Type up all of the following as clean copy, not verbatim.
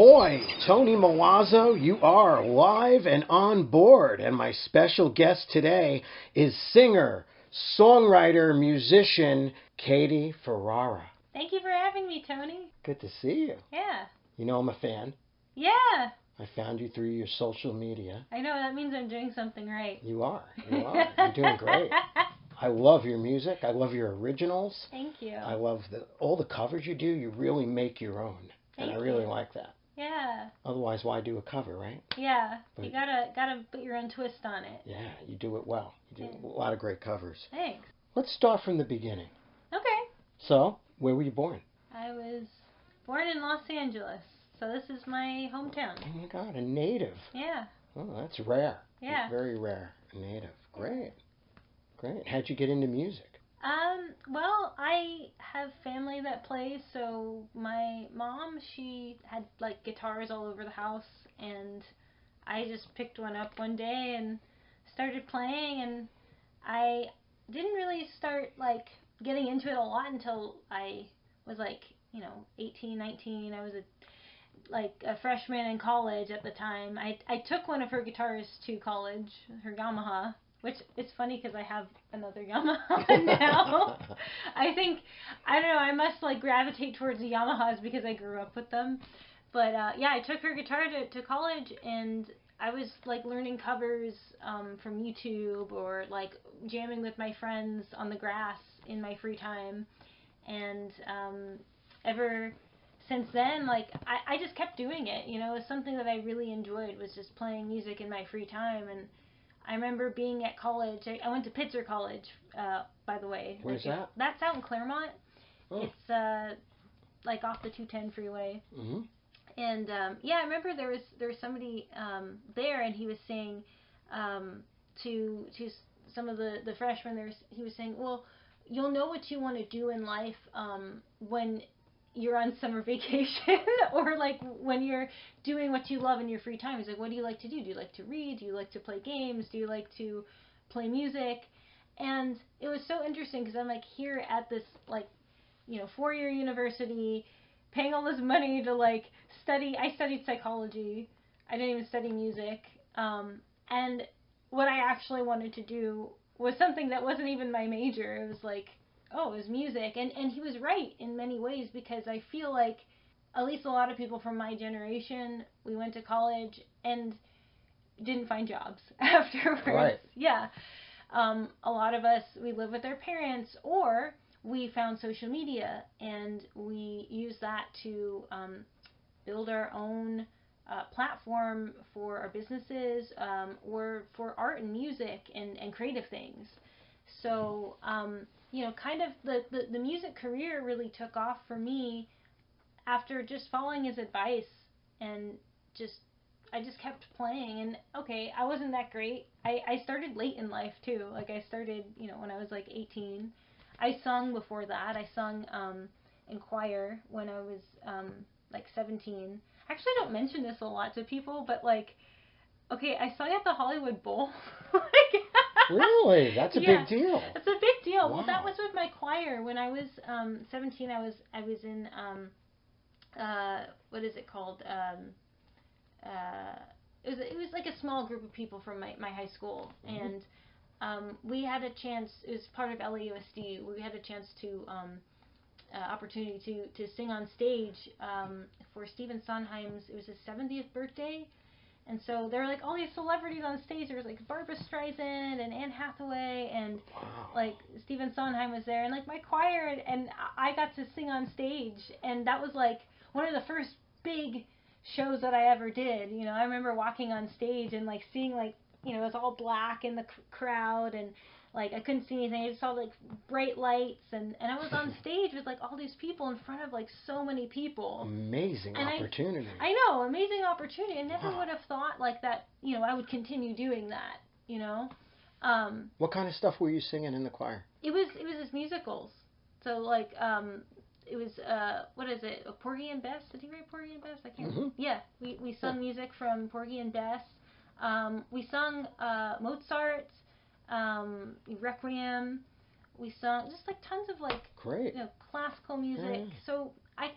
Ahoy! Tony Milazzo, you are live and on board. And my special guest today is singer, songwriter, musician, Katie Ferrara. Thank you for having me, Tony. Good to see you. Yeah. You know I'm a fan. Yeah. I found you through your social media. I know, that means I'm doing something right. You are. You're doing great. I love your music. I love your originals. Thank you. I love all the covers you do. You really make your own. And I really like that. Yeah. Otherwise, why do a cover, right? Yeah. But you gotta put your own twist on it. Yeah, you do it well. You do a lot of great covers. Thanks. Let's start from the beginning. Okay. So, where were you born? I was born in Los Angeles, so this is my hometown. Oh my God, a native. Yeah. Oh, that's rare. Yeah. Very rare. A native. Great. Great. How'd you get into music? Well, I have family that plays, so my mom, she had like guitars all over the house, and I just picked one up one day and started playing, and I didn't really start like getting into it a lot until I was like, 18, 19. I was a freshman in college at the time. I took one of her guitars to college, her Yamaha, which it's funny because I have another Yamaha now. I don't know, I must like gravitate towards the Yamahas because I grew up with them. But yeah, I took her guitar to college, and I was like learning covers from YouTube, or like jamming with my friends on the grass in my free time. And ever since then, like I just kept doing it. It was something that I really enjoyed, was just playing music in my free time. And I remember being at college. I went to Pitzer College, by the way. Where's that? That's out in Claremont. Oh. It's like off the 210 freeway. Mm-hmm. And yeah, I remember there was somebody there, and he was saying to some of the freshmen, he was saying, well, you'll know what you want to do in life when you're on summer vacation or like when you're doing what you love in your free time. He's like, what do you like to do? Do you like to read? Do you like to play games? Do you like to play music? And it was so interesting because I'm like here at this like 4-year university, paying all this money to like study. I studied psychology. I didn't even study music. And what I actually wanted to do was something that wasn't even my major. It was like, oh, it was music. And he was right in many ways, because I feel like at least a lot of people from my generation, we went to college and didn't find jobs afterwards. Right. Yeah. A lot of us, we live with our parents, or we found social media and we used that to build our own platform for our businesses, or for art and music and creative things. So, kind of the music career really took off for me after just following his advice, and I just kept playing. And okay, I wasn't that great. I started late in life too. Like I started, when I was like 18. I sung before that. I sung in choir when I was like 17. Actually, I don't mention this a lot to people, but like, okay, I sung at the Hollywood Bowl. Really? That's a big deal. It's a big deal. Wow. Well, that was with my choir. When I was 17, I was in what is it called? It was like a small group of people from my high school, mm-hmm. and we had a chance. It was part of LAUSD. We had a chance to opportunity to sing on stage for Stephen Sondheim's. It was his 70th birthday. And so there were like all these celebrities on stage. There was like Barbra Streisand and Anne Hathaway, and like Stephen Sondheim was there, and like my choir, and I got to sing on stage, and that was like one of the first big shows that I ever did. I remember walking on stage and like seeing like it was all black in the crowd, and like I couldn't see anything. I just saw like bright lights, and I was on stage with like all these people in front of like so many people. Amazing opportunity. I know, amazing opportunity. I never would have thought like that, I would continue doing that, What kind of stuff were you singing in the choir? It was his musicals. So like it was what is it? Porgy and Bess? Did he write Porgy and Bess? I can't remember. Yeah, we sung music from Porgy and Bess. We sung Mozart, Requiem. We sung just like tons of like great classical music. So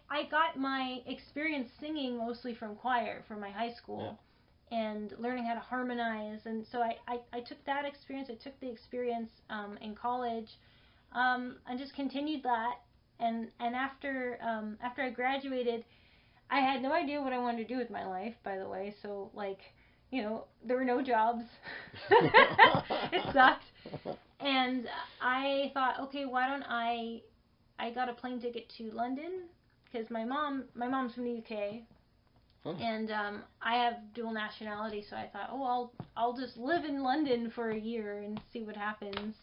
I got my experience singing mostly from choir from my high school. And learning how to harmonize, and so I took that experience. I took the experience in college, and just continued that. And after I graduated, I had no idea what I wanted to do with my life. By the way, so like, there were no jobs. It sucked, and I thought, okay, why don't I got a plane ticket to London because my mom's from the UK. And I have dual nationality, so I thought, I'll just live in London for a year and see what happens.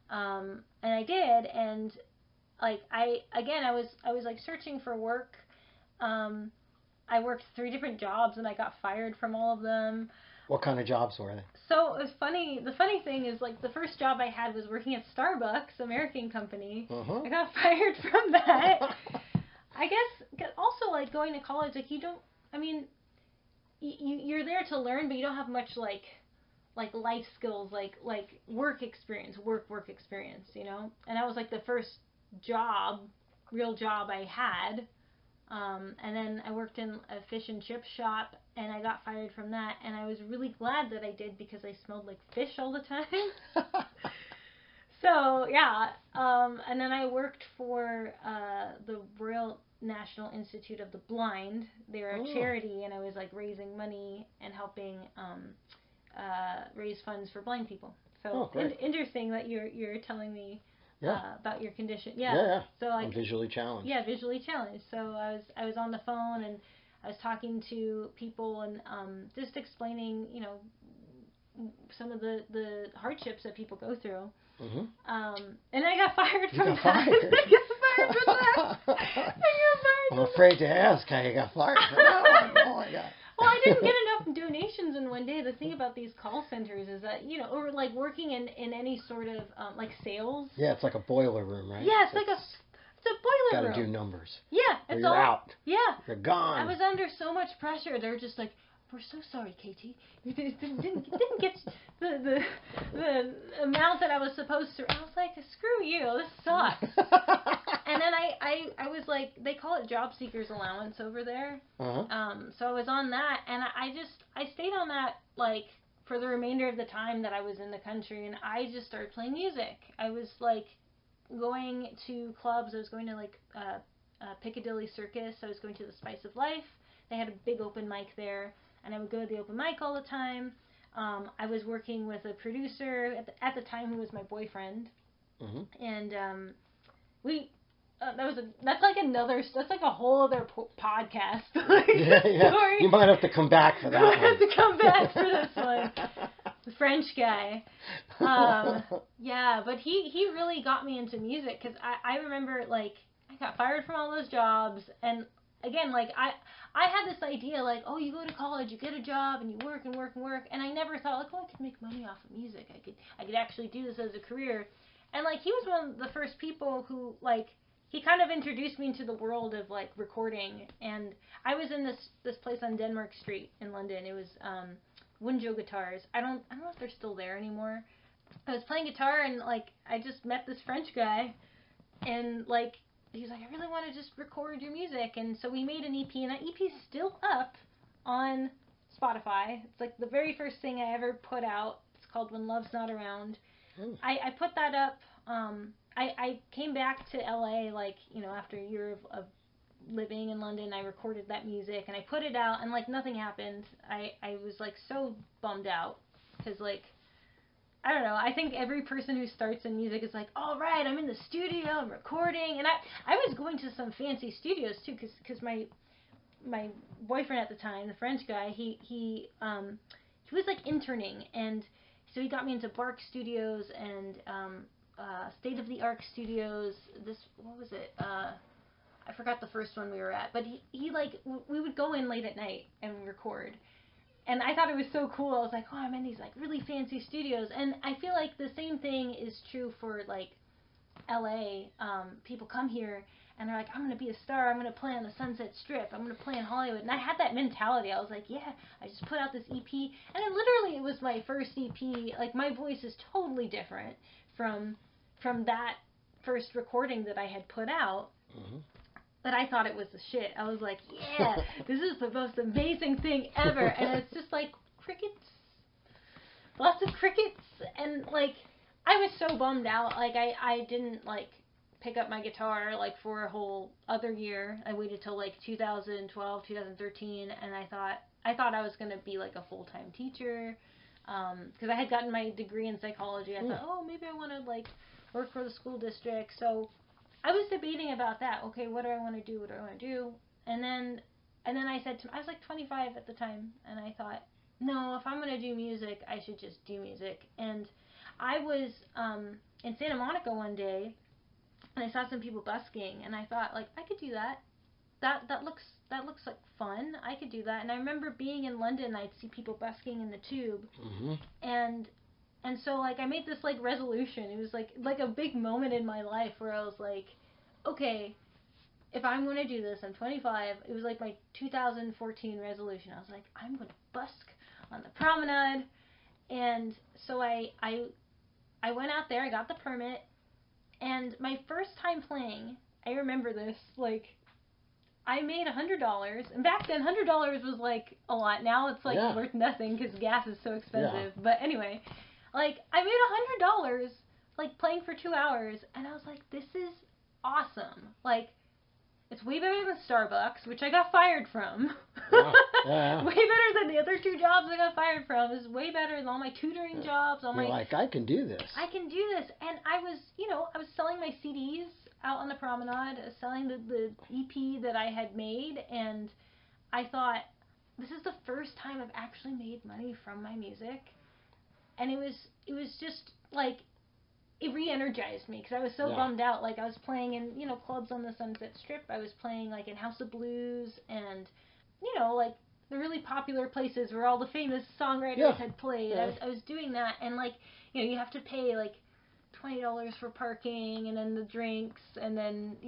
And I did, and like I was like searching for work. I worked 3 different jobs, and I got fired from all of them. What kind of jobs were they? So it was funny. The funny thing is, like, the first job I had was working at Starbucks, American company. I got fired from that. I guess also, like, going to college, like, you don't. I mean, you're there to learn, but you don't have much like life skills, like work experience, work experience, And that was like the first real job I had. And then I worked in a fish and chip shop, and I got fired from that. And I was really glad that I did because I smelled like fish all the time. So yeah, and then I worked for the Royal National Institute of the Blind. They're a charity, and I was like raising money and helping raise funds for blind people. So interesting that you're telling me about your condition. Yeah. So like, I'm visually challenged. Yeah, visually challenged. So I was on the phone, and I was talking to people and just explaining, some of the hardships that people go through. And I got fired from that. I got fired from that. I'm afraid to ask how you got fired from that one. Oh my God. Well, I didn't get enough donations in one day. The thing about these call centers is that, or like working in any sort of like sales. Yeah, it's like a boiler room, right? Yeah, it's a boiler room. Gotta do numbers. Yeah, it's you're out. Yeah. You're gone. I was under so much pressure. They're just like, we're so sorry, Katie. You didn't get the amount that I was supposed to. I was like, screw you. This sucks. And then I was like, they call it job seekers allowance over there. So I was on that, and I stayed on that like for the remainder of the time that I was in the country, and I just started playing music. I was like going to clubs. I was going to like Piccadilly Circus. I was going to the Spice of Life. They had a big open mic there. And I would go to the open mic all the time. I was working with a producer at the time who was my boyfriend, and that's like a whole other podcast. Story. You might have to come back for that. I have to come back for this one. The French guy. Yeah, but he really got me into music because I remember like I got fired from all those jobs, and again, like I had this idea like, oh, you go to college, you get a job, and you work and work and work, and I never thought like, oh, I could make money off of music. I could actually do this as a career. And like he was one of the first people who like he kind of introduced me into the world of like recording. And I was in this place on Denmark Street in London. It was Wunjo Guitars. I don't know if they're still there anymore. I was playing guitar, and like I just met this French guy, and like he was like, I really want to just record your music. And so we made an EP, and that EP's still up on Spotify. It's like the very first thing I ever put out. It's called When Love's Not Around. I put that up. I came back to LA, like, after a year of living in London. I recorded that music, and I put it out, and like nothing happened. I was like so bummed out because like, I don't know. I think every person who starts in music is like, all right, I'm in the studio, I'm recording. And I was going to some fancy studios, too, because my boyfriend at the time, the French guy, he was, like, interning. And so he got me into Bark Studios and State-of-the-Art Studios. What was it? I forgot the first one we were at. But he like, we would go in late at night and record. And I thought it was so cool. I was like, oh, I'm in these like really fancy studios. And I feel like the same thing is true for like LA. People come here and they're like, I'm going to be a star. I'm going to play on the Sunset Strip. I'm going to play in Hollywood. And I had that mentality. I was like, yeah, I just put out this EP. And then literally it was my first EP. Like my voice is totally different from that first recording that I had put out. But I thought it was the shit. I was like, yeah, this is the most amazing thing ever. And it's just like crickets. Lots of crickets. And like, I was so bummed out. Like, I didn't like pick up my guitar like for a whole other year. I waited till like 2012, 2013. And I thought I was going to be like a full-time teacher. Because I had gotten my degree in psychology. I thought, oh, maybe I want to like work for the school district. So I was debating about that. Okay, what do I want to do? What do I want to do? And then I said I was like 25 at the time, and I thought, no, if I'm going to do music, I should just do music. And I was in Santa Monica one day, and I saw some people busking, and I thought, like, I could do that. That looks like fun. I could do that. And I remember being in London, I'd see people busking in the tube, and so, like, I made this, like, resolution. It was, like a big moment in my life where I was like, okay, if I'm going to do this, I'm 25. It was, like, my 2014 resolution. I was like, I'm going to busk on the promenade. And so I went out there. I got the permit. And my first time playing, I remember this, like, I made $100. And back then, $100 was, like, a lot. Now it's, like, worth nothing because gas is so expensive. But anyway, like, I made $100, like, playing for 2 hours, and I was like, this is awesome. Like, it's way better than Starbucks, which I got fired from. Way better than the other 2 jobs I got fired from. It's way better than all my tutoring jobs. You're like, I can do this. I can do this. And I was, I was selling my CDs out on the promenade, selling the EP that I had made, and I thought, this is the first time I've actually made money from my music. And it was just, like, it re-energized me because I was so bummed out. Like, I was playing in, clubs on the Sunset Strip. I was playing, like, in House of Blues and, like, the really popular places where all the famous songwriters had played. I was doing that. And, like, you have to pay, like, $20 for parking and then the drinks and then,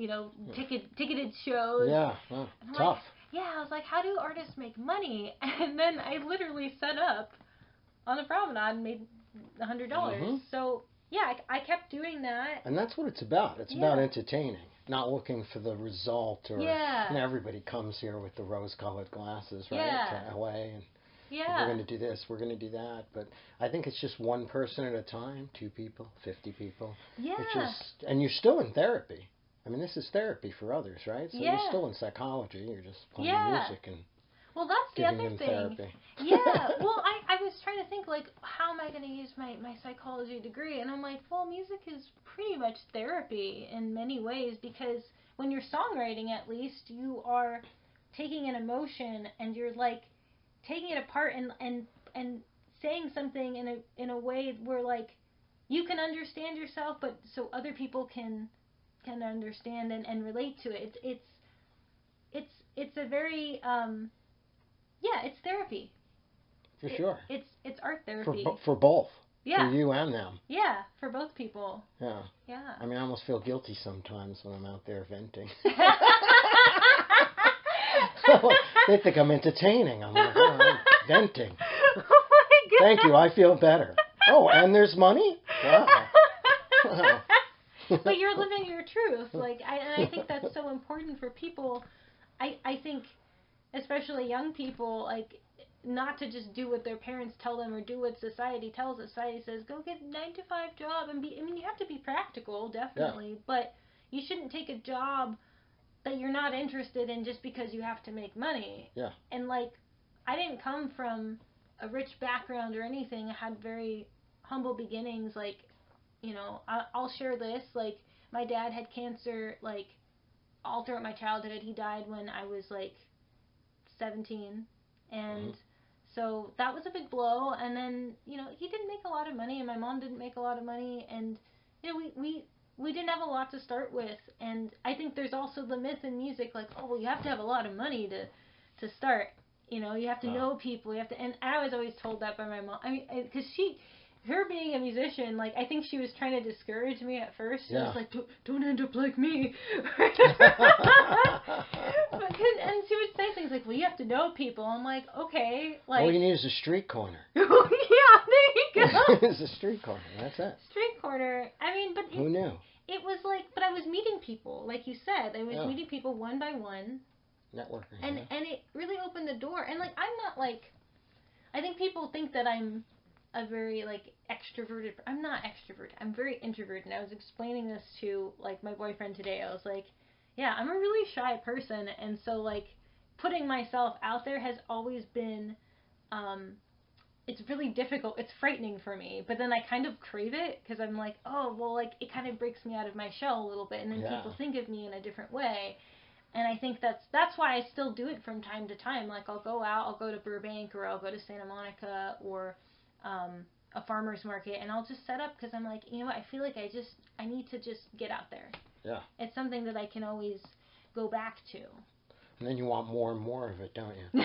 ticketed shows. Tough. Like, I was like, how do artists make money? And then I literally set up on the promenade and made $100. So, I kept doing that. And that's what it's about. It's about entertaining, not looking for the result. Or everybody comes here with the rose-colored glasses, right, to LA, and we're going to do this, we're going to do that. But I think it's just one person at a time, 2 people, 50 people. And you're still in therapy. I mean, this is therapy for others, right? So you're still in psychology. You're just playing music and well, that's the other thing. Therapy. Well, I was trying to think, like, how am I going to use my psychology degree? And I'm like, well, music is pretty much therapy in many ways because when you're songwriting, at least, you are taking an emotion and you're, like, taking it apart and saying something in a way where, like, you can understand yourself, but so other people can understand and relate to it. It's a very it's therapy. For sure. It's art therapy. For both. Yeah. For you and them. Yeah, for both people. Yeah. Yeah. I mean, I almost feel guilty sometimes when I'm out there venting. They think I'm entertaining. I'm like, oh, I'm venting. Oh my God. Thank you. I feel better. Oh, and there's money? Wow. But you're living your truth. Like, I think that's so important for people. I think, especially young people, like, not to just do what their parents tell them or do what society tells us. Society says, go get a 9-to-5 job and be, I mean, you have to be practical, definitely, but you shouldn't take a job that you're not interested in just because you have to make money. Yeah. And, like, I didn't come from a rich background or anything. I had very humble beginnings. Like, I'll share this. Like, my dad had cancer, like, all throughout my childhood. He died when I was, like, 17. And so that was a big blow. And then, he didn't make a lot of money, and my mom didn't make a lot of money. And, we didn't have a lot to start with. And I think there's also the myth in music, like, oh, well, you have to have a lot of money to start. You have to know people. You have to, and I was always told that by my mom. I mean, because her being a musician, like, I think she was trying to discourage me at first. She was like, don't end up like me. And she would say things like, well, you have to know people. I'm like, okay. Like, all you need is a street corner. Yeah, there you go. It's a street corner. That's it. Street corner. I mean, but who knew? it was like, but I was meeting people, like you said. I was meeting people one by one. Networking. And it really opened the door. And like, I'm not like, I think people think that I'm a very like extroverted. I'm not extroverted. I'm very introverted. And I was explaining this to like my boyfriend today. I was like, yeah, I'm a really shy person, and so like putting myself out there has always been, it's really difficult. It's frightening for me, but then I kind of crave it because I'm like, oh well, like it kind of breaks me out of my shell a little bit, and then people think of me in a different way. And I think that's why I still do it from time to time. Like I'll go out, I'll go to Burbank, or I'll go to Santa Monica, or a farmer's market, and I'll just set up because I'm like, you know what, I feel like I need to just get out there. Yeah. It's something that I can always go back to. And then you want more and more of it, don't you?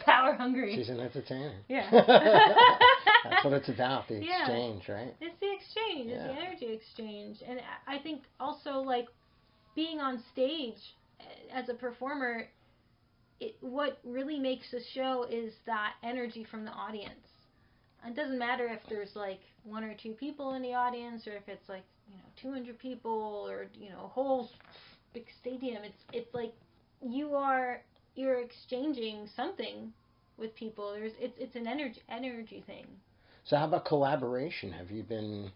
Power hungry. She's an entertainer. Yeah. That's what it's about, the exchange, right? It's the exchange. It's the energy exchange. And I think also, like, being on stage as a performer, what really makes a show is that energy from the audience. It doesn't matter if there's like 1 or 2 people in the audience, or if it's like 200 people, or a whole big stadium. It's like you're exchanging something with people. It's an energy thing. So how about collaboration? Have you been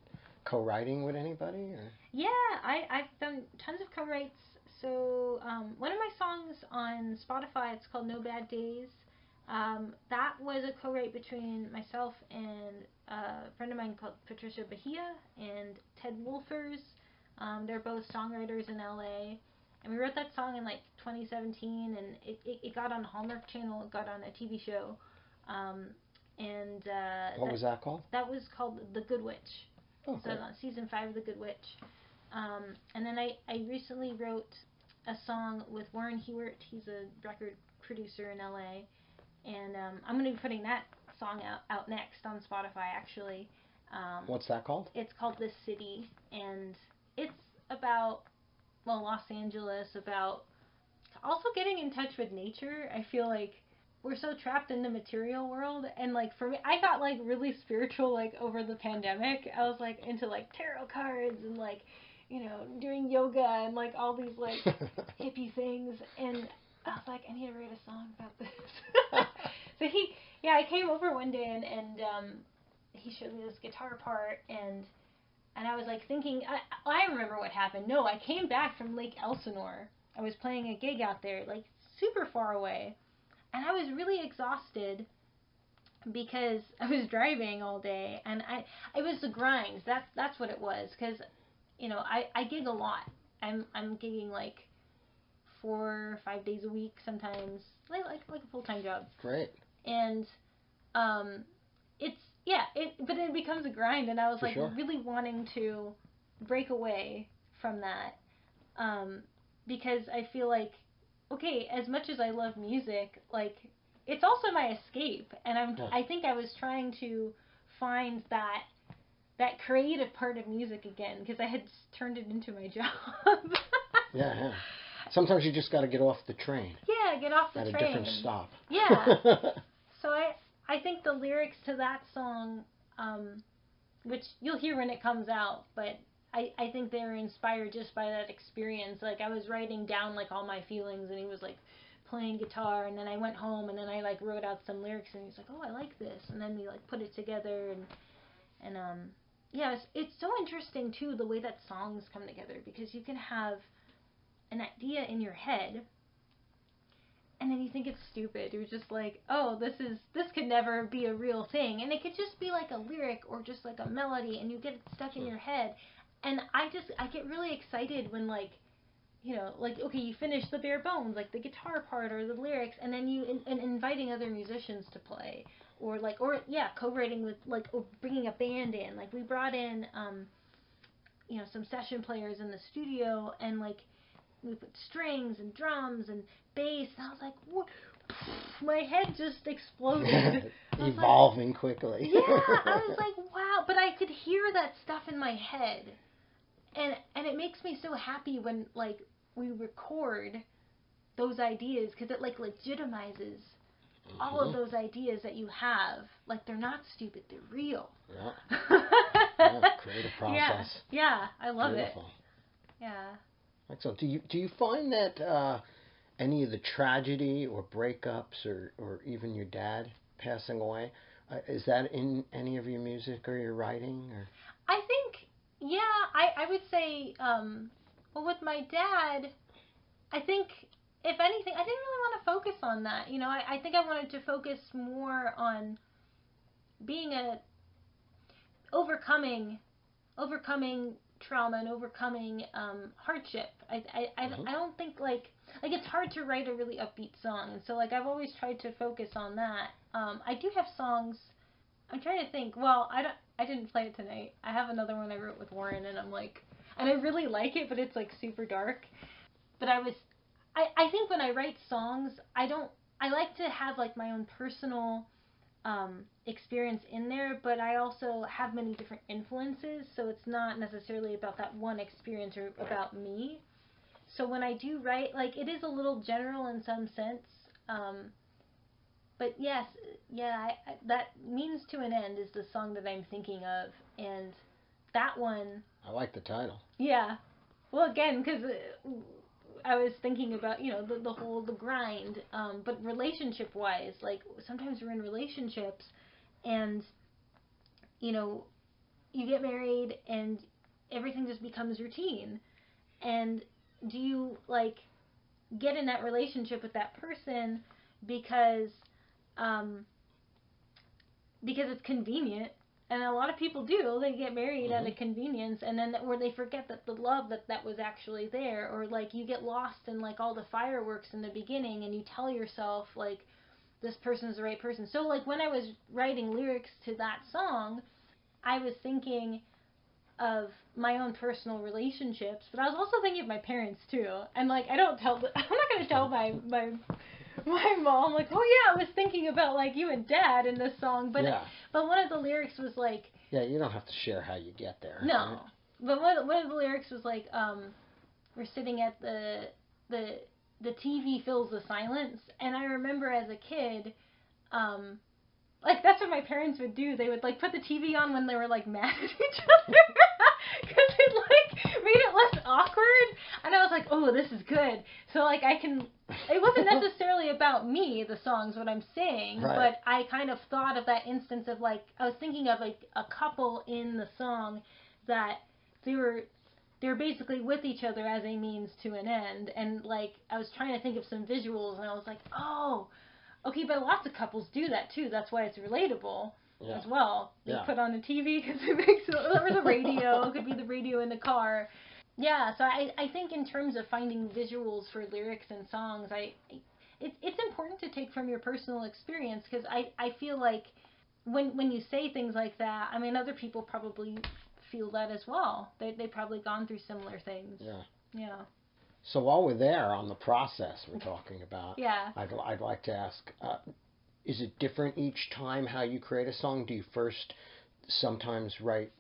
co-writing with anybody? Or? Yeah, I've done tons of co-writes. So one of my songs on Spotify, it's called No Bad Days. That was a co-write between myself and a friend of mine called Patricia Bahia and Ted Wolfers. They're both songwriters in LA. And we wrote that song in like 2017, and it got on Hallmark Channel. It got on a TV show. What was that called? That was called The Good Witch. Oh, so on season 5 of The Good Witch. And then I recently wrote a song with Warren Hewart. He's a record producer in LA. And I'm going to be putting that song out next on Spotify, actually. What's that called? It's called This City. And it's about, Los Angeles, about also getting in touch with nature. I feel like we're so trapped in the material world. And, like, for me, I got, like, really spiritual, like, over the pandemic. I was, like, into, like, tarot cards and, like, doing yoga and, like, all these, like, hippie things. And I was like, I need to write a song about this. So I came over one day and he showed me this guitar part, and I was like thinking, I remember what happened. No, I came back from Lake Elsinore. I was playing a gig out there, like super far away, and I was really exhausted because I was driving all day, and it was the grind. That's what it was, because I gig a lot. I'm gigging like 4 or 5 days a week sometimes, like a full-time job. Great. And but it becomes a grind, and I was really wanting to break away from that, because I feel like, okay, as much as I love music, like it's also my escape, and I think I was trying to find that creative part of music again, because I had turned it into my job. Yeah. Sometimes you just got to get off the train. Yeah, get off the train. At a different stop. Yeah. So I think the lyrics to that song, which you'll hear when it comes out, but I think they were inspired just by that experience. Like, I was writing down, like, all my feelings, and he was, like, playing guitar, and then I went home, and then I, like, wrote out some lyrics, and he's like, oh, I like this, and then we, like, put it together, and it's so interesting, too, the way that songs come together, because you can have an idea in your head, and then you think it's stupid. You're just like, oh, this could never be a real thing. And it could just be like a lyric or just like a melody, and you get it stuck in your head. And I get really excited when, like, okay, you finish the bare bones, like the guitar part or the lyrics, and then and inviting other musicians to play, or co-writing with, like, or bringing a band in. Like, we brought in, some session players in the studio, and, like, we put strings and drums and bass, and I was like, what? My head just exploded. Evolving quickly. Yeah, I was like, wow. But I could hear that stuff in my head. And it makes me so happy when, like, we record those ideas, because it, like, legitimizes all of those ideas that you have, like, they're not stupid, they're real. Yeah. Yeah, creative process. Yeah, I love Beautiful. it. Yeah. Excellent. Do you find that any of the tragedy or breakups or even your dad passing away, is that in any of your music or your writing? Or? I think, yeah, I would say, well, with my dad, I think, if anything, I didn't really want to focus on that. You know, I think I wanted to focus more on being overcoming trauma and overcoming hardship. I don't think, like it's hard to write a really upbeat song, and so, like, I've always tried to focus on that. I do have songs. I'm trying to think. Well, I didn't play it tonight. I have another one I wrote with Warren, and I really like it, but it's like super dark. But I think when I write songs, I like to have, like, my own personal experience in there, but I also have many different influences, so it's not necessarily about that one experience or about me. So when I do write, like, it is a little general in some sense, but yes, yeah, that Means to an End is the song that I'm thinking of, and that one... I like the title. Yeah. Well, again, because I was thinking about, the grind, but relationship-wise, like, sometimes we're in relationships, and, you get married, and everything just becomes routine, and do you, like, get in that relationship with that person because it's convenient, and a lot of people do. They get married out of convenience, and then where they forget that the love that was actually there, or, like, you get lost in, like, all the fireworks in the beginning, and you tell yourself, like, this person's the right person. So, like, when I was writing lyrics to that song, I was thinking of my own personal relationships, but I was also thinking of my parents too. And, like, I'm not going to tell my mom, like, oh yeah, I was thinking about, like, you and Dad in this song, but one of the lyrics was like, yeah, you don't have to share how you get there. No, right? but one of the lyrics was like, we're sitting at the TV fills the silence, and I remember as a kid, like, that's what my parents would do. They would, like, put the TV on when they were, like, mad at each other. Because it, like, made it less awkward. And I was like, oh, this is good. So, like, it wasn't necessarily about me, the songs, what I'm saying. Right. But I kind of thought of that instance of, like, I was thinking of, like, a couple in the song that they were basically with each other as a means to an end. And, like, I was trying to think of some visuals, and I was like, oh, okay, but lots of couples do that too. That's why it's relatable as well. They put on a TV because it makes or the radio. It could be the radio in the car. Yeah, so I think in terms of finding visuals for lyrics and songs, it's important to take from your personal experience, because I feel like when you say things like that, I mean, other people probably feel that as well. They've probably gone through similar things. Yeah. Yeah. So while we're there on the process we're talking about, yeah, I'd like to ask, is it different each time how you create a song? Do you first sometimes write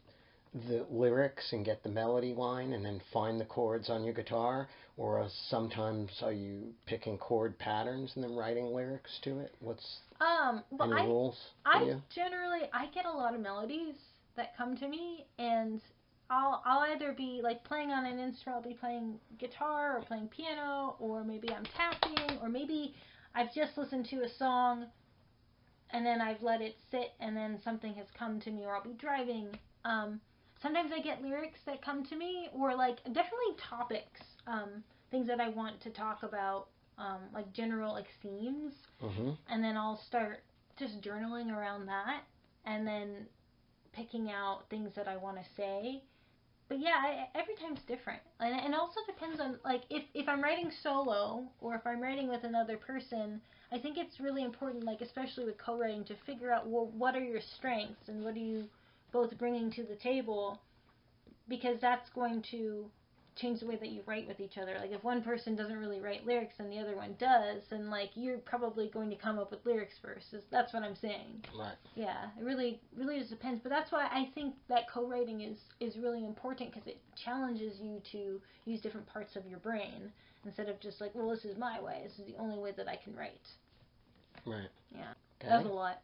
the lyrics and get the melody line and then find the chords on your guitar? Or sometimes are you picking chord patterns and then writing lyrics to it? What's any rules for you? I get a lot of melodies that come to me, and I'll either be, like, playing on an instrument, I'll be playing guitar or playing piano, or maybe I'm tapping, or maybe I've just listened to a song and then I've let it sit and then something has come to me, or I'll be driving. Sometimes I get lyrics that come to me, or, like, definitely topics, things that I want to talk about, like, general, like, themes, and then I'll start just journaling around that, and then picking out things that I want to say. But yeah, every time's different, and it also depends on, like, if I'm writing solo or if I'm writing with another person. I think it's really important, like, especially with co-writing, to figure out, well, what are your strengths and what are you both bringing to the table, because that's going to change the way that you write with each other. Like, if one person doesn't really write lyrics and the other one does, then, like, you're probably going to come up with lyrics first. That's what I'm saying. Right. Yeah, it really just depends. But that's why I think that co-writing is really important, because it challenges you to use different parts of your brain instead of just like, well, this is my way. This is the only way that I can write. Right. Yeah. Okay. That was a lot.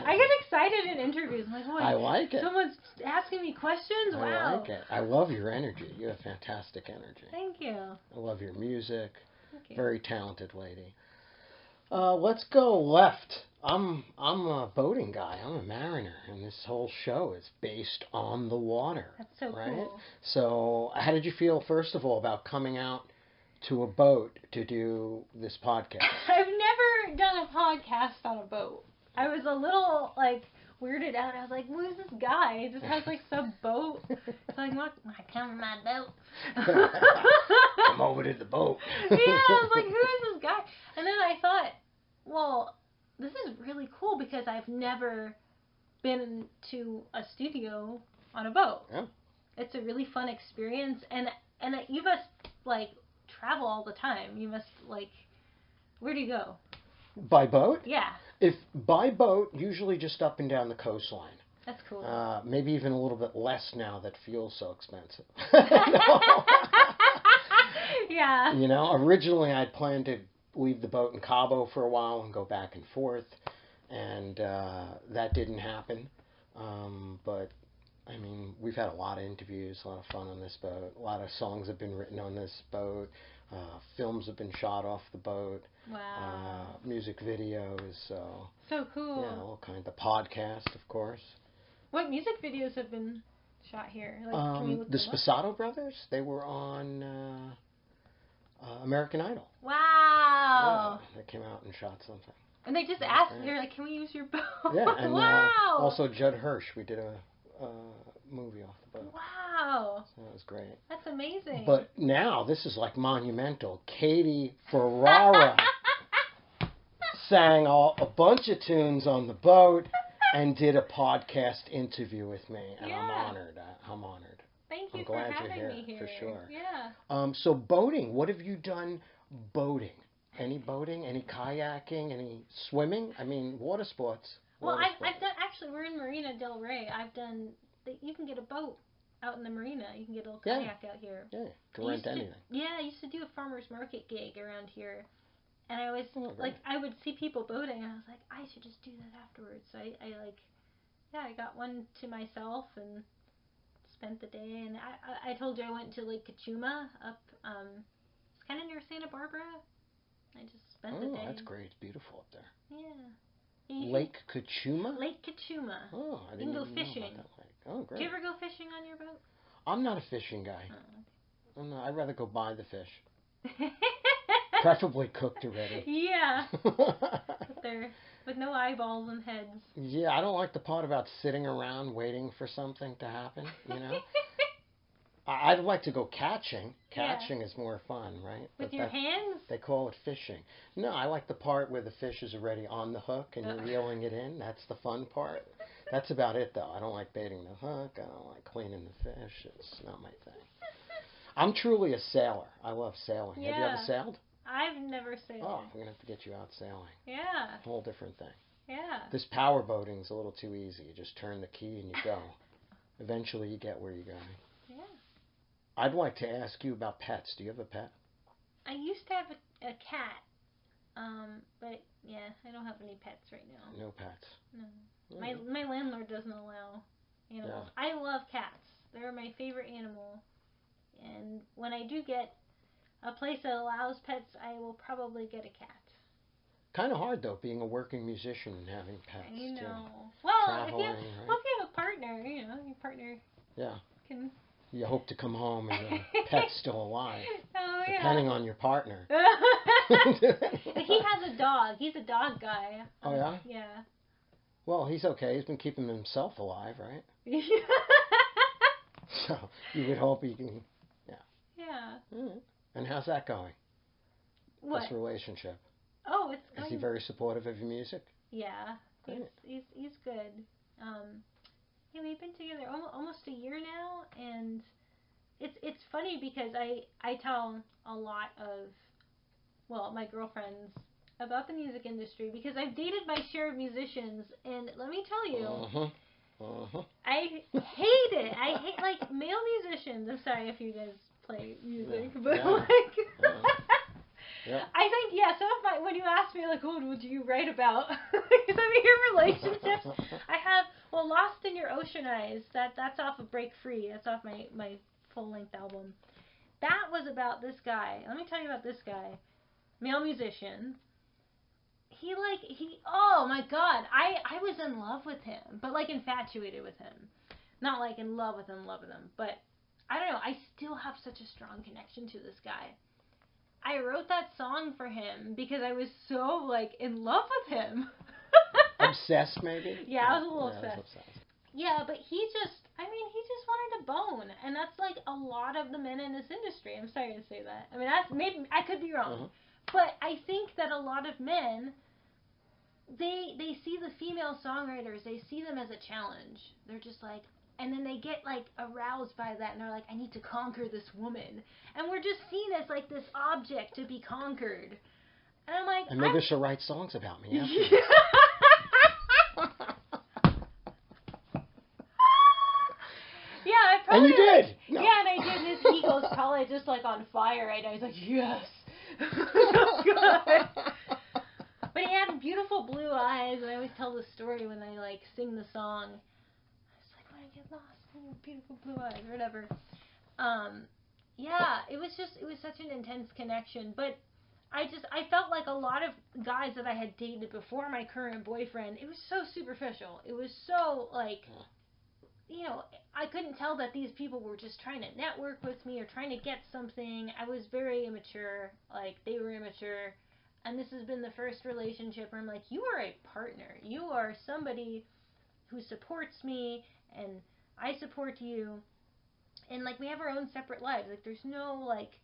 I get excited in interviews. I'm like, what? I like it. Someone's asking me questions? Wow. I like it. I love your energy. You have fantastic energy. Thank you. I love your music. Thank you. Very talented lady. Let's go left. I'm a boating guy. I'm a mariner, and this whole show is based on the water. That's so right? cool. So, how did you feel, first of all, about coming out to a boat to do this podcast? I've never done a podcast on a boat. I was a little, weirded out. I was like, who's this guy? He just has, some boat. So I'm like, come on my boat. Come over to the boat. Yeah, I was like, who is this guy? And then I thought, well, this is really cool because I've never been to a studio on a boat. Yeah. It's a really fun experience, and you must travel all the time. You must where do you go? By boat? Yeah. If by boat, usually just up and down the coastline. That's cool. Maybe even a little bit less now that fuel's so expensive. Yeah. You know, originally I'd planned to leave the boat in Cabo for a while and go back and forth, and that didn't happen. But I mean, we've had a lot of interviews, a lot of fun on this boat. A lot of songs have been written on this boat. Films have been shot off the boat. Wow. Music videos. So cool. Yeah, all kinds. The podcast, of course. What music videos have been shot here? Can you look The them up? Sposato brothers. They were on American Idol. Wow. Yeah, they came out and shot something. And they just asked. They're like, "Can we use your boat?" Yeah, and wow. Also Judd Hirsch. We did a movie off the boat. Wow. So that was great. That's amazing. But now this is monumental. Katie Ferrara sang a bunch of tunes on the boat and did a podcast interview with me, and yeah. I'm honored. I'm honored. Thank you I'm for glad having you're me here. For sure. Yeah. So boating. What have you done boating? Any boating? Any kayaking? Any swimming? I mean, water sports. Well, I've done, actually, we're in Marina del Rey. You can get a boat out in the marina. You can get a little kayak out here. Yeah, to rent anything. I used to do a farmer's market gig around here. And I was, great. I would see people boating, and I was like, I should just do that afterwards. So I got one to myself and spent the day. And I told you I went to Lake Cachuma up, it's kind of near Santa Barbara. I just spent the day. Oh, that's great. It's beautiful up there. Yeah. Lake Cachuma? Lake Cachuma. Oh, I didn't even know about that lake. Oh, great. Do you ever go fishing on your boat? I'm not a fishing guy. Oh, okay. I'd rather go buy the fish. Preferably cooked already. Yeah. With no eyeballs and heads. Yeah, I don't like the part about sitting around waiting for something to happen, you know? I'd like to go catching. Catching is more fun, right? With your hands? They call it fishing. No, I like the part where the fish is already on the hook and you're reeling it in. That's the fun part. That's about it, though. I don't like baiting the hook. I don't like cleaning the fish. It's not my thing. I'm truly a sailor. I love sailing. Yeah. Have you ever sailed? I've never sailed. Oh, we're going to have to get you out sailing. Yeah. Whole different thing. Yeah. This power boating's a little too easy. You just turn the key and you go. Eventually you get where you're going. Yeah. I'd like to ask you about pets. Do you have a pet? I used to have a cat. But yeah, I don't have any pets right now. No pets. No. Mm. My landlord doesn't allow animals. Yeah. I love cats. They're my favorite animal. And when I do get a place that allows pets, I will probably get a cat. Kind of hard, though, being a working musician and having pets. I know. Too. Well, if you have a partner, your partner can... You hope to come home and the pet's still alive. Oh, yeah. Depending on your partner. He has a dog. He's a dog guy. Oh, yeah? Yeah. Well, he's okay. He's been keeping himself alive, right? So, you would hope he can... Yeah. Mm. And how's that going? What? This relationship. Oh, it's going... Is he very supportive of your music? Yeah. Great. He's good. Yeah, we've been together almost a year now, and it's funny because I tell a lot of, my girlfriends about the music industry because I've dated my share of musicians, and let me tell you, I hate it. I hate, male musicians. I'm sorry if you guys play music, but, Yeah. I think, yeah, some of my, when you ask me, like, oh, what do you write about? Some of your relationships, I have, well, Lost in Your Ocean Eyes, that's off of Break Free. That's off my full-length album. That was about this guy. Let me tell you about this guy. Male musician. Oh my God, I was in love with him, but like infatuated with him. Not like in love with him, but I don't know, I still have such a strong connection to this guy. I wrote that song for him because I was so like in love with him. Obsessed, maybe? Yeah, I was a little obsessed. Yeah, but he just wanted a bone, and that's like a lot of the men in this industry. I'm sorry to say that. I mean, that's maybe I could be wrong, but I think that a lot of men, they see the female songwriters, they see them as a challenge. They're just like, and then they get like aroused by that, and they're like, I need to conquer this woman, and we're just seen as like this object to be conquered. And I'm like, and maybe she'll write songs about me. Yeah, I probably. And you did. No. Yeah, and I did. His ego's probably just like on fire right now. He's like, yes, so good. But he had beautiful blue eyes, and I always tell the story when I like sing the song. It's like, when I get lost in your beautiful blue eyes, or whatever. Yeah, it was such an intense connection. But I felt like a lot of guys that I had dated before my current boyfriend, it was so superficial. It was so like, you know, I couldn't tell that these people were just trying to network with me or trying to get something. I was very immature. Like, they were immature. And this has been the first relationship where I'm like, you are a partner. You are somebody who supports me, and I support you. And, like, we have our own separate lives. Like, there's no, like,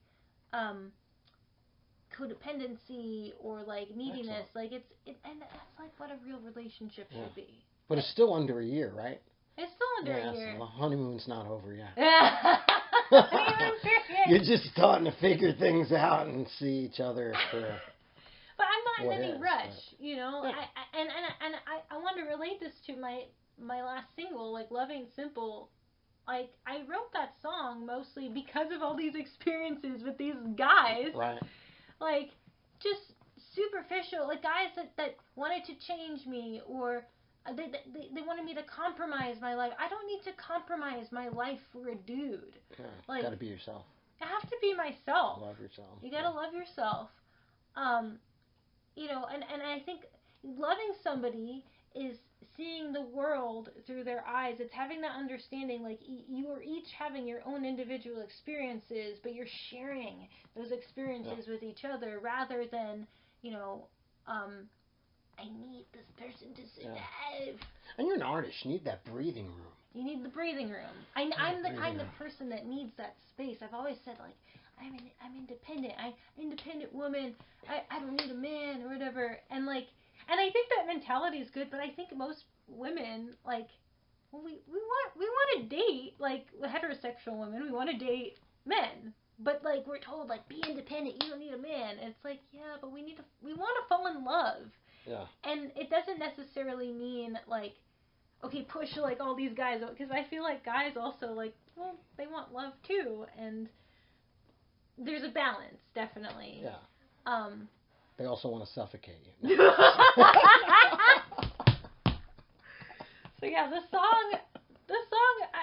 codependency or, like, neediness. Excellent. Like, and that's, like, what a real relationship should be. But it's still under a year, right? It's still under a year. So the honeymoon's not over yet. Honeymoon's You're just starting to figure things out and see each other for... But I'm not in any rush, you know. Yeah. I want to relate this to my last single, like Loving Simple. Like, I wrote that song mostly because of all these experiences with these guys. Right. Like, just superficial, like guys that wanted to change me, or they wanted me to compromise my life. I don't need to compromise my life for a dude. Yeah, like, gotta be yourself. I have to be myself. Love yourself. You gotta love yourself. You know, and I think loving somebody is seeing the world through their eyes. It's having that understanding, like, you are each having your own individual experiences, but you're sharing those experiences with each other, rather than, you know, I need this person to survive. And you're an artist. You need that breathing room. You need the breathing room. I'm the kind of person that needs that space. I've always said, like, I'm independent. I'm an independent woman. I don't need a man or whatever. And like, and I think that mentality is good, but I think most women, like, well, we want to date, like, heterosexual women. We want to date men. But like, we're told, like, be independent. You don't need a man. And it's like, yeah, but we want to fall in love. Yeah. And it doesn't necessarily mean, like, okay, push, like, all these guys, because I feel like guys also, like, well, they want love too, and there's a balance, definitely. Yeah. They also want to suffocate you. So yeah, the song,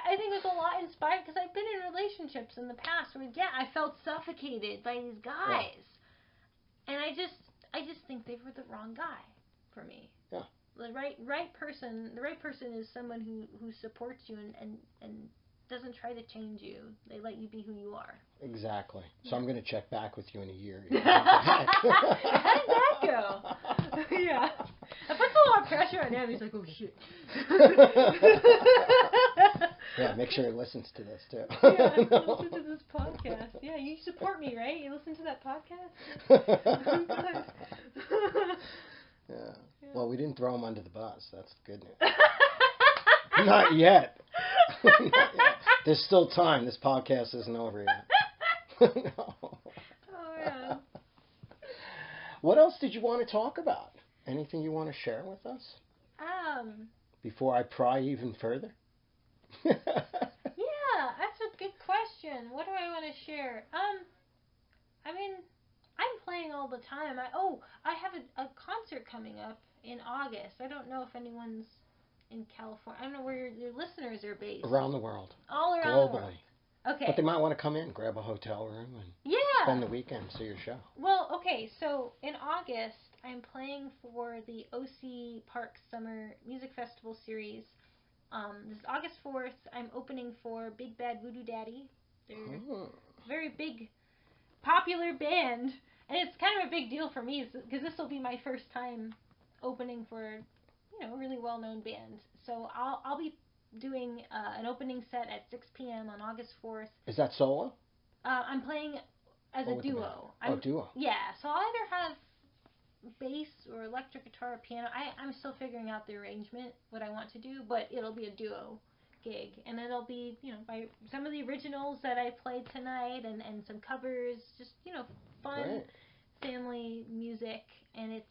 I think is a lot inspired, because I've been in relationships in the past where, yeah, I felt suffocated by these guys, and I just think they were the wrong guy for me. Yeah. The right person is someone who supports you and doesn't try to change you. They let you be who you are. Exactly. So I'm going to check back with you in a year. How did that go? Yeah. That puts a lot of pressure on him. He's like, oh, shit. Yeah, make sure he listens to this, too. Yeah, listen to this podcast. Yeah, you support me, right? You listen to that podcast? Yeah. Well, we didn't throw him under the bus. That's the good news. Not yet. Not yet. There's still time. This podcast isn't over yet. No. Oh, yeah. What else did you want to talk about? Anything you want to share with us? Before I pry even further? Yeah, that's a good question. What do I want to share? I mean, I'm playing all all the time. I have a concert coming up in August. I don't know if anyone's in California. I don't know where your listeners are based. Around the world. All around globally. the world. Okay. But they might want to come in, grab a hotel room, and spend the weekend, see your show. Well, okay, so in August, I'm playing for the OC Park Summer Music Festival Series. This is August 4th. I'm opening for Big Bad Voodoo Daddy. They're a very big, popular band. And it's kind of a big deal for me because this will be my first time opening for, a really well-known band. So I'll be doing an opening set at 6 p.m. on August 4th. Is that solo? I'm playing as a duo. Duo. Yeah, so I'll either have bass or electric guitar or piano. I'm still figuring out the arrangement, what I want to do, but it'll be a duo gig. And it'll be, by some of the originals that I played tonight and some covers, just, fun family music. And it's,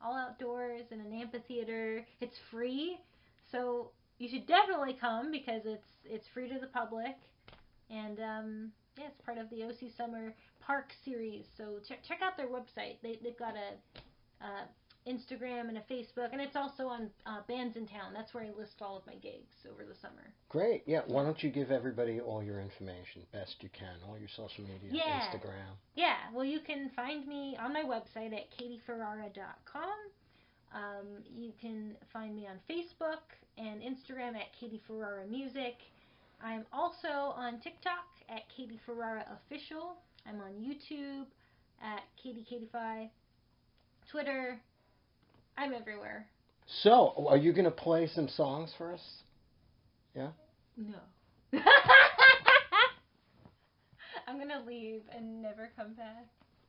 all outdoors in an amphitheater. It's free, so you should definitely come because it's free to the public. And, it's part of the OC Summer Park series. So check out their website. They've got a Instagram and a Facebook, and it's also on Bands in Town. That's where I list all of my gigs over the summer. Great. Yeah. Why don't you give everybody all your information, best you can, all your social media, Instagram. Yeah. Well, you can find me on my website at katieferrara.com. You can find me on Facebook and Instagram at Katie Ferrara Music. I'm also on TikTok at Katie Ferrara Official. I'm on YouTube at KatieKatie5. Twitter. I'm everywhere. So, are you going to play some songs for us? Yeah? No. I'm going to leave and never come back.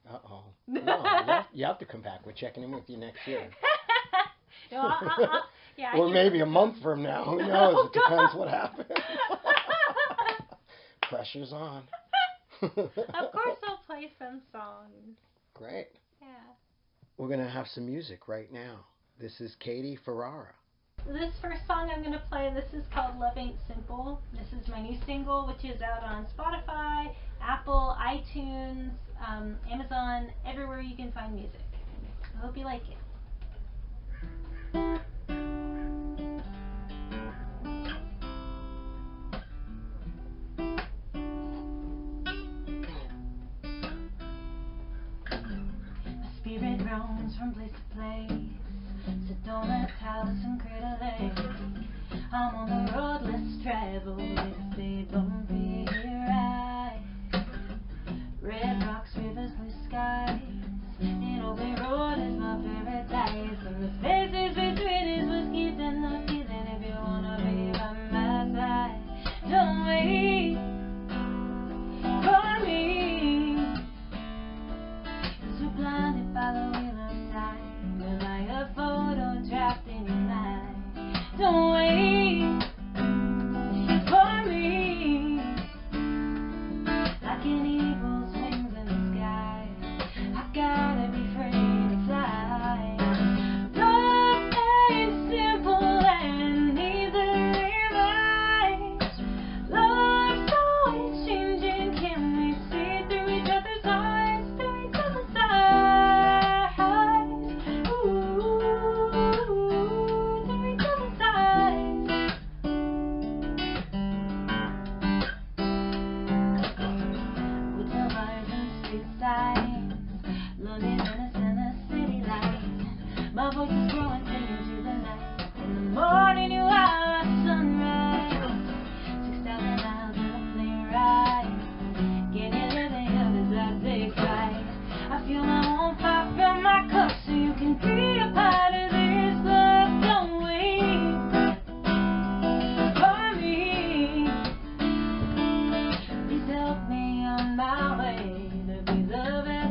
Uh-oh. No, you have to come back. We're checking in with you next year. No, or maybe a month from now. Who knows? It depends what happens. Pressure's on. Of course I'll play some songs. Great. Yeah. We're going to have some music right now. This is Katie Ferrara. This first song I'm going to play, this is called Love Ain't Simple. This is my new single, which is out on Spotify, Apple, iTunes, Amazon, everywhere you can find music. I hope you like it. Spirit roams from place to place, Sedona, Taos, and Crater Lake. I'm on the road less traveled with a fade bumpy ride. Red rocks, rivers, blue skies, an open road is my paradise. And the spaces between is what keeps in the feeling. If you wanna be by my side, don't wait for me. 'Cause we're blinded by the wheel of time. We're like a photo trapped in your mind. Don't wait for me. Like an eagle's wings in the sky, I gotta be free to fly. Love ain't simple and neither am I. Love's always changing, can we see through each other's eyes, through each other's eyes? Ooh, through each other's eyes. Hotel bars and street signs, loneliness and the city lights. My voice is growing, singing to the night. In the morning you are a sunrise. 6,000 miles in a plane ride. Can you live in others as they cry? I feel my own pop from my cup so you can be a part of this love. Don't wait for me. Please help me on my way to be the best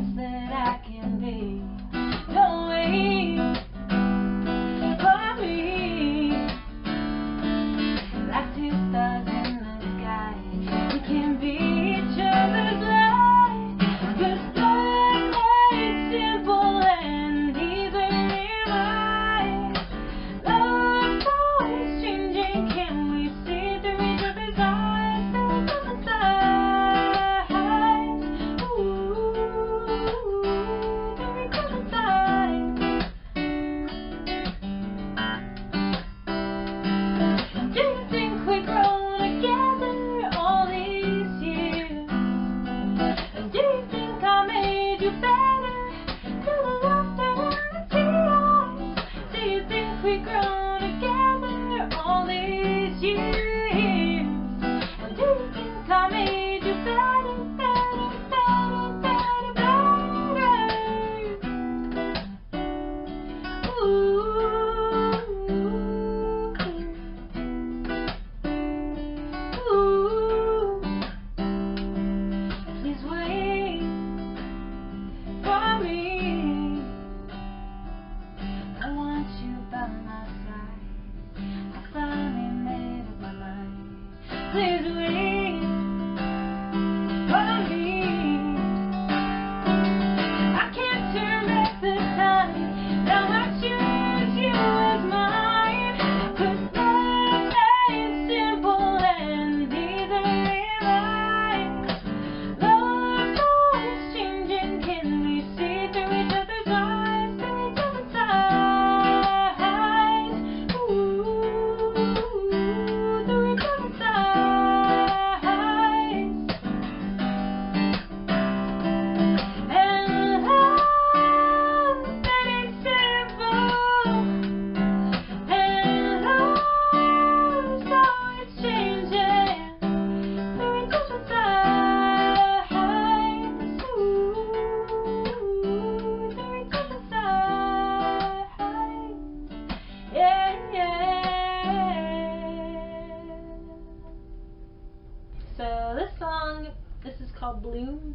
So this song, this is called Bloom.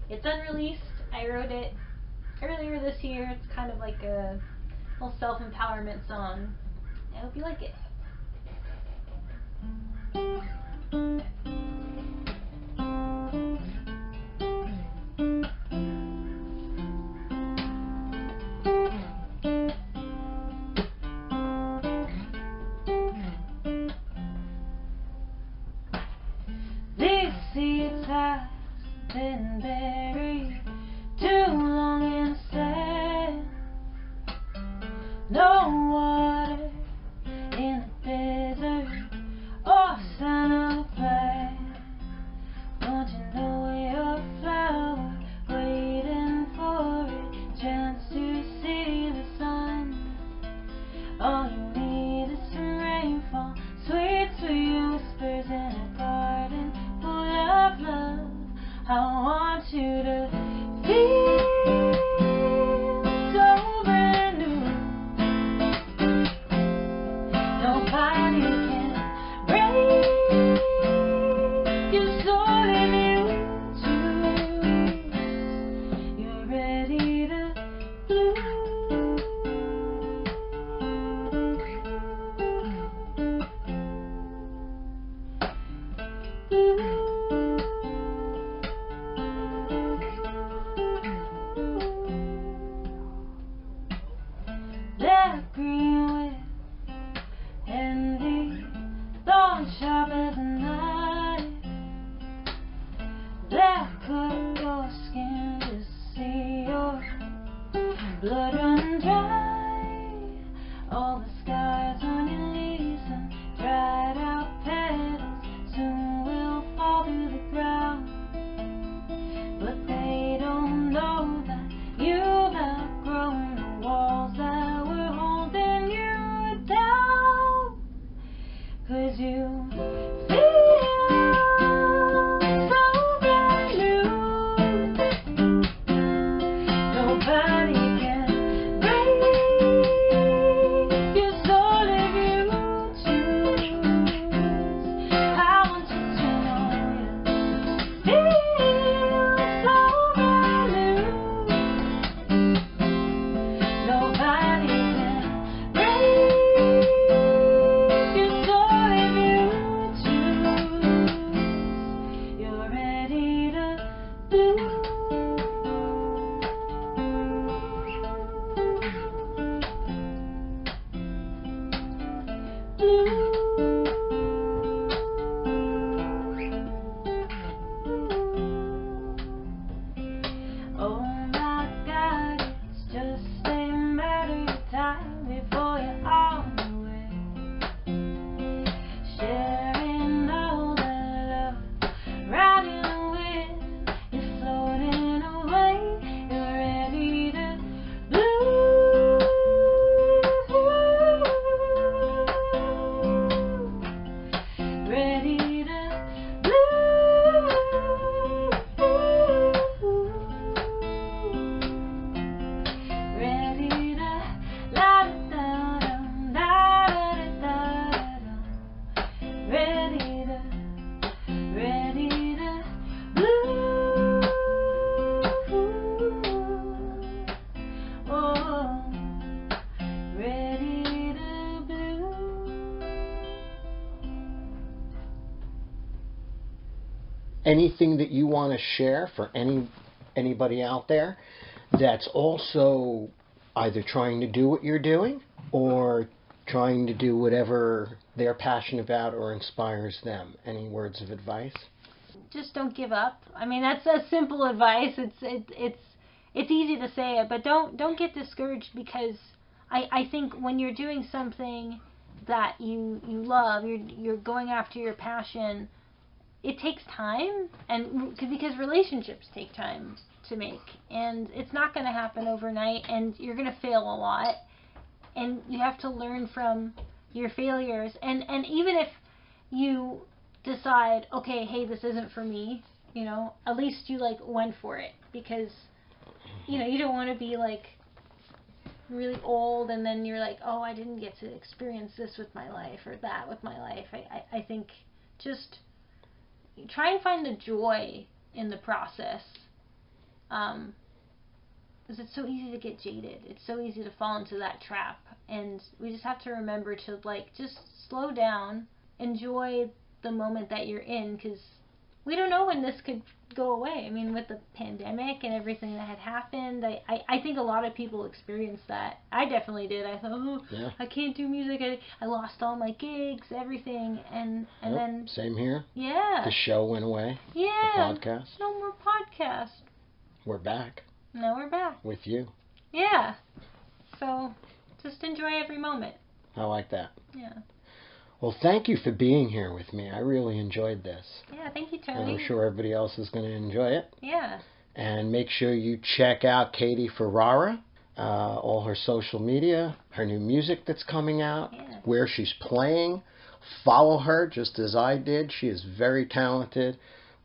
It's unreleased. I wrote it earlier this year. It's kind of like a little self-empowerment song. I hope you like it. These seeds have been buried too long in the sand. No water in the desert or sign of a plant. Don't you know you're a flower waiting for a chance to see the sun? All you need is some rainfall, sweet, sweet whispers in a garden full of love. I want you to feel so brand new. Nobody can break your soul if you choose. You're ready to bloom. They're green with envy, thorns sharp as a knife. They'll cut your skin to see your blood run dry. All the scars on your leaves and dried out petals soon will fall to the ground. But they don't know that you've outgrown the walls that were holding you down. 'Cause you feel so brand new. Nobody can break your soul if you choose. I want you to know you feel so brand new. Nobody can break your soul if you choose. You're ready to bloom. Oh my God, it's just a matter of time before you're on the way. Sharing all that love, riding the wind, you're floating away. You're ready to bloom. Ready to bloom. Ready to la da da da da da da. Ready to bloom. Oh, ready to bloom. Anything that you want to share for anybody out there that's also either trying to do what you're doing or trying to do whatever they're passionate about or inspires them? Any words of advice? Just don't give up. I mean, that's a simple advice. It's easy to say it, but don't get discouraged, because I think when you're doing something that you love, you're going after your passion. It takes time, and because relationships take time to make, and it's not going to happen overnight, and you're going to fail a lot, and you have to learn from your failures, and even if you decide, okay, hey, this isn't for me, at least you went for it, because you don't want to be really old and then you're like, oh, I didn't get to experience this with my life or that with my life. I think just try and find the joy in the process. Because it's so easy to get jaded. It's so easy to fall into that trap. And we just have to remember to, like, just slow down, enjoy the moment that you're in, because we don't know when this could go away. I mean, with the pandemic and everything that had happened, I think a lot of people experienced that. I definitely did. I thought, oh, Yeah. I can't do music. I lost all my gigs, everything. And then... Same here. Yeah. The show went away. Yeah. The podcast. No more podcast. We're back. Now we're back. With you. Yeah. So, just enjoy every moment. I like that. Yeah. Well, thank you for being here with me. I really enjoyed this. Yeah, thank you, Tony. And I'm sure everybody else is going to enjoy it. Yeah. And make sure you check out Katie Ferrara, all her social media, her new music that's coming out, where she's playing. Follow her just as I did. She is very talented.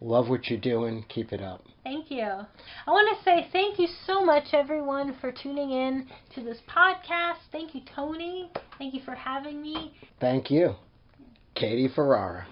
Love what you're doing. Keep it up. Thank you. I want to say thank you so much, everyone, for tuning in to this podcast. Thank you, Tony. Thank you for having me. Thank you. Katie Ferrara.